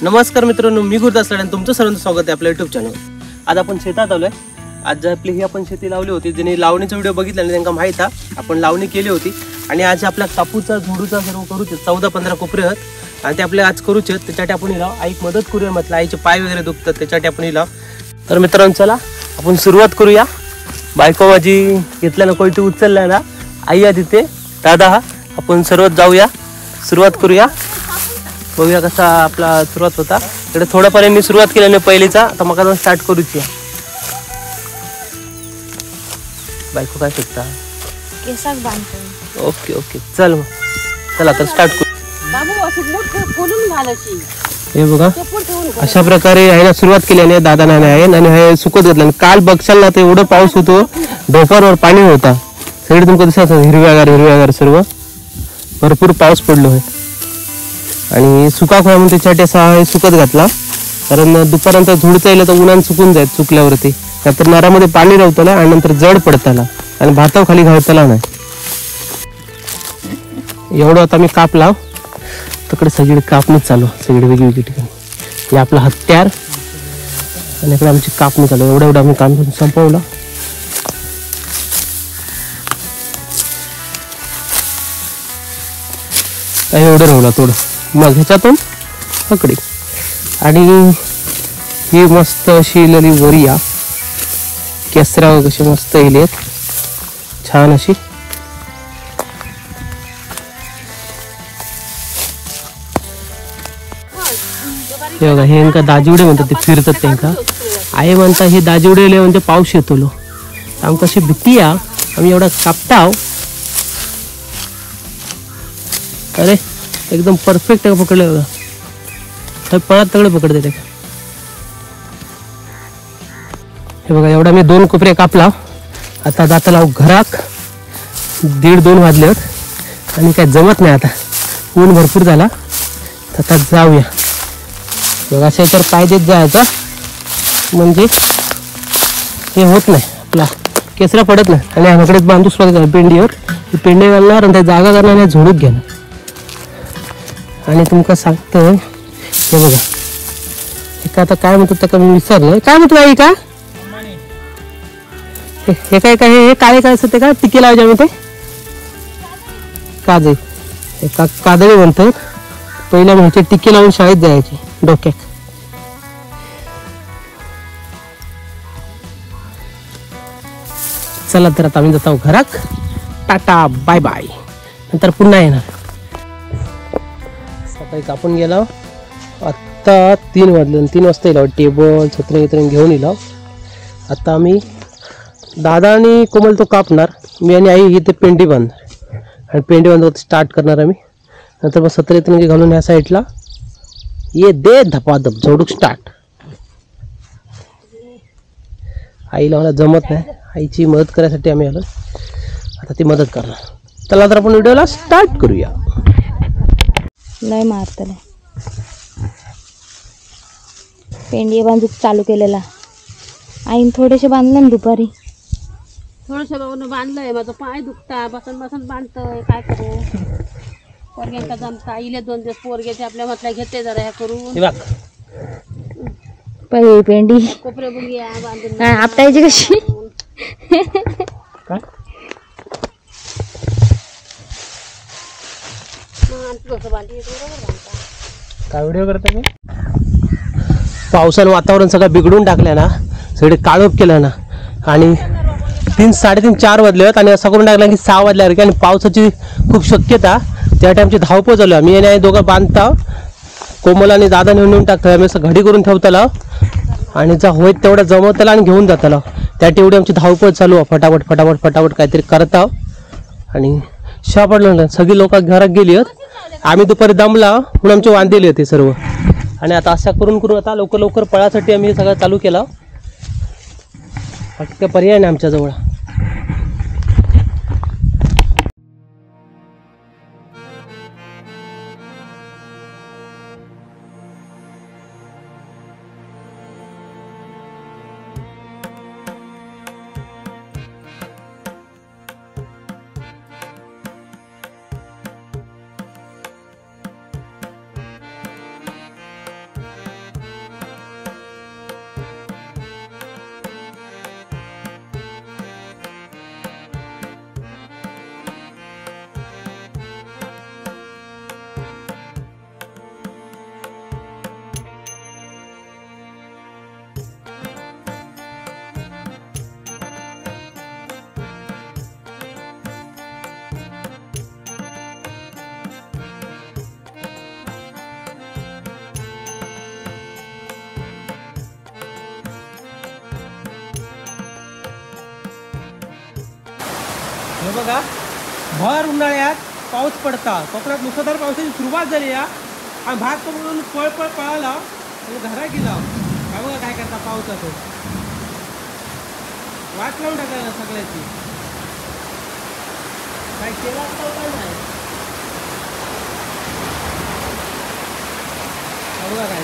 नमस्कार मित्रांनो, मी गुरुदास आणि तुमचं सर्वांचं स्वागत आहे आपल्या युट्यूब चॅनल। आज आपण शेतात आलोय। आज आपली ही आपण शेती लावली होती, ज्यांनी लावणीचा व्हिडिओ बघितला आणि त्यांना माहित आहे आपण लावणी केली होती। आणि आज आपल्या कापूचा झुडूचा सर्व करूचे 14-15 कोपरे आहेत आणि ते आपले आज करूचे। त्याच्यासाठी आपण हिला आईक मदत करूया, म्हटलं आईचे पाय वगैरे दुखतात त्याच्यासाठी आपण हिला। तर मित्रांनो चला आपण सुरुवात करूया। बायको माझी घेतल्यानं कोयती उचललाय ना, आई आहे तिथे, दादा हा, आपण सर्वात जाऊया, सुरुवात करूया। बघूया कसा आपला सुरुवात होता। इकडे थोड्यापर्यंत मी सुरुवात केली नाही पहिलीचा, आता मग आता स्टार्ट करूची। बायको काय करता? केसाक बांधतो। ओके ओके, चल मग चला आता स्टार्ट करू। बाबू असं मोठं खोलून घालायची। हे बघा अशा प्रकारे आहे ना सुरुवात केली आणि दादा नाने आहे आणि हे सुकत घेतलं। काल बघशाल ना, ते एवढं पाऊस होतो, डोंगरावर पाणी होता, सगळे तुमचं दिसत हिरव्यागार सर्व भरपूर पाऊस पडलो आहे। आणि सुका खोया म्हणून त्याच्यासाठी असा सुकत घातला, कारण दुपारनंतर झुडचा येईल तर उन्हान सुकून जाईल चुकल्यावरती, नंतर नारामध्ये पाणी राहतला आणि नंतर जड पडताला आणि भाताव खाली घालताला नाही। एवढं आता मी कापला, तिकडे सगळी कापणी चालू, सगळी वेगवेगळी ठिकाणी। हे आपला हत्यार आणि इकडे आमची कापणी चालू। एवढं आम्ही काम संपवलं। काही एवढं राहिलं थोडं, मग ह्याच्यातून पकडी आणि ही मस्त अशी इलेली वरिया केसरा कशी मस्त इलेत छान अशी। हे बघा, हे यांका दाजिवडे म्हणतात, ते फिरतात त्यांका। आई म्हणता हे दाजिवडे म्हणजे पाऊस येतलो, आमका अशी भीती आहे, आम्ही एवढा कापताव। अरे एकदम परफेक्ट पकडले बघा, पळत तगडे पकडते ते। हे बघा एवढा मी 2 कोपरे कापला। आता जाताला घराक 1:30-2 वाजले आणि काय जमत नाही, आता ऊन भरपूर झाला, आता जाऊया। बघा अशा तर पाय देत जायचा, म्हणजे हे होत नाही, आपला केसरा पडत नाही। आणि ह्याकडेच बांधू सुरुवात पेंडीवर, पेंडे घालणार आणि त्या जागा करणार आणि झोडूक घेणार। आणि तुमका सांगतो, हे बघा हे आता काय म्हणतात त्या मी विसरलं, काय म्हणतो आई का हे काय काय हे काळे काय असतं ते का टिके लावायचे आम्ही, ते काजळी, हे काजळी म्हणतात। पहिल्या म्हणजे टिके लावून शाळेत जायचे डोक्यात। चला तर आता आम्ही जातो घरात, टाटा बाय बाय, नंतर पुन्हा येणार। सकाळी कापून गेला, आत्ता 3 वाजले, 3 वाजता येईल टेबल छत्री घेऊन येईल। आता आम्ही दादा आणि कोमल तो कापणार, मी आणि आई इथे पेंडी बांधणार आणि पेंडी बांधून स्टार्ट करणार आम्ही। नंतर मग छत्री घालून ह्या साईडला ये दे धपाधप झोडूक स्टार्ट। आईला मला जमत नाही, आईची मदत करायसाठी आम्ही आलो, आता ती मदत करणार। चला तर आपण व्हिडिओला स्टार्ट करूया। लय मारतले पेंडी बांधूक चालू केलेला, आईन थोडेसे बांधले ना दुपारी, थोडंसं बाबून बांधलंय, माझं पाय दुखता, बसन बांधतोय, काय करू। पोरग्यांका जमता इले 2 दिवस पोरग्याचे आपल्या म्हटल्या घेते जरा ह्या करून पहिले पेंडी कोपरे बुंग्या बांधून आपटायची कशी। काय काय व्हिडिओ करता मी? पावसानं वातावरण सगळं बिघडून टाकलं ना, सगळे काळोख केलं ना, आणि 3, 3:30, 4 वाजलेत आणि असं करून टाकलं की 6 वाजल्यासारखे, आणि पावसाची खूप शक्यता। त्यासाठी आमची धावपळ चालू आहे। मी आणि दोघं बांधता, कोमल आणि दादा नेऊन टाकतो, आम्ही असं घडी करून ठेवताला आणि जा होय तेवढा जमवताला आणि घेऊन जाताला। त्यासाठी एवढी आमची धावपळ चालू आहे, फटाफट फटाफट फटाफट काहीतरी करता। आणि शा पडलं, सगळी लोक घरात गेली आहेत, आम्ही दुपारी दमला म्हणून आमचे वांदेले होते सर्व। आणि आता अशा करून आता लवकर पळासाठी आम्ही सगळं चालू केला, बाकी काय पर्याय नाही आमच्याजवळ। हे बघा भर उन्हाळ्यात पाऊस पडता कोकणात मुसळधार पावसाची सुरुवात झाली या आणि भात पकडून पळ पळाला आणि घरा गेला. काय बघा काय करता पावसाचं वाट लावून टाकायला सगळ्याची. काय केला काय नाही बघा काय